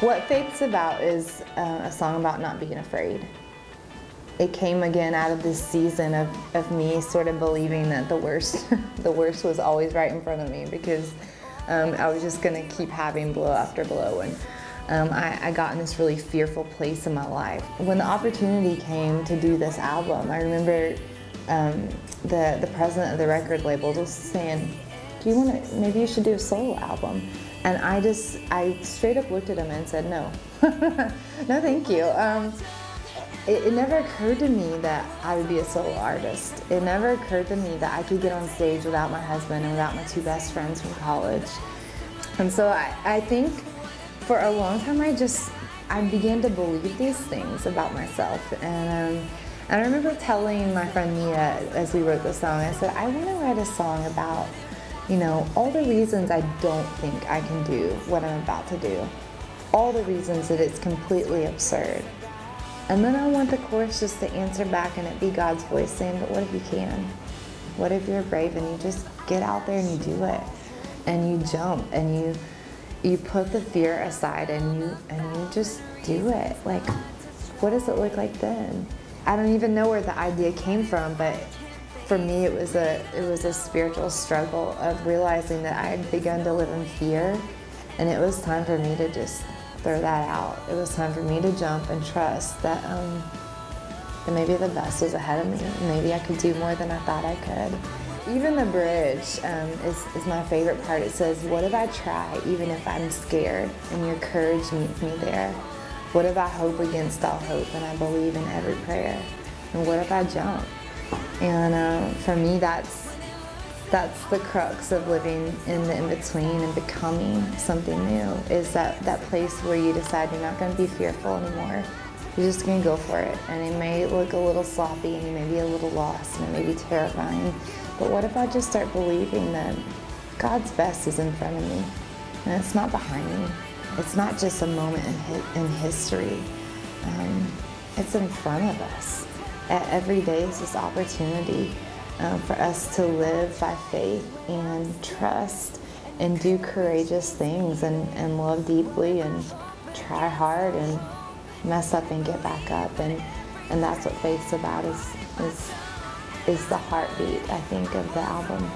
What Faith's About is a song about not being afraid. It came again out of this season of me sort of believing that the worst, the worst was always right in front of me, because I was just going to keep having blow after blow. And I got in this really fearful place in my life. When the opportunity came to do this album, I remember the president of the record label just saying, "Do you want to, maybe you should do a solo album?" And I straight up looked at him and said, "No, no thank you." It never occurred to me that I would be a solo artist. It never occurred to me that I could get on stage without my husband and without my two best friends from college. And so I think for a long time I began to believe these things about myself. And I remember telling my friend Mia as we wrote the song, I said, I want to write a song about, you know, all the reasons I don't think I can do what I'm about to do. All the reasons that it's completely absurd. And then I want the chorus just to answer back and it be God's voice saying, but what if you can? What if you're brave and you just get out there and you do it? And you jump and you put the fear aside and you just do it. Like, what does it look like then? I don't even know where the idea came from, but for me it was a spiritual struggle of realizing that I had begun to live in fear, and it was time for me to just throw that out. It was time for me to jump and trust that maybe the best was ahead of me. Maybe I could do more than I thought I could. Even the bridge is my favorite part. It says, what if I try even if I'm scared and your courage meets me there? What if I hope against all hope and I believe in every prayer? And what if I jump? And for me, that's the crux of living in the in-between and becoming something new, is that place where you decide you're not going to be fearful anymore. You're just going to go for it. And it may look a little sloppy and you may be a little lost and it may be terrifying. But what if I just start believing that God's best is in front of me and it's not behind me? It's not just a moment in history. It's in front of us. Every day is this opportunity for us to live by faith and trust and do courageous things and love deeply and try hard and mess up and get back up. And that's what Faith's About, is the heartbeat, I think, of the album.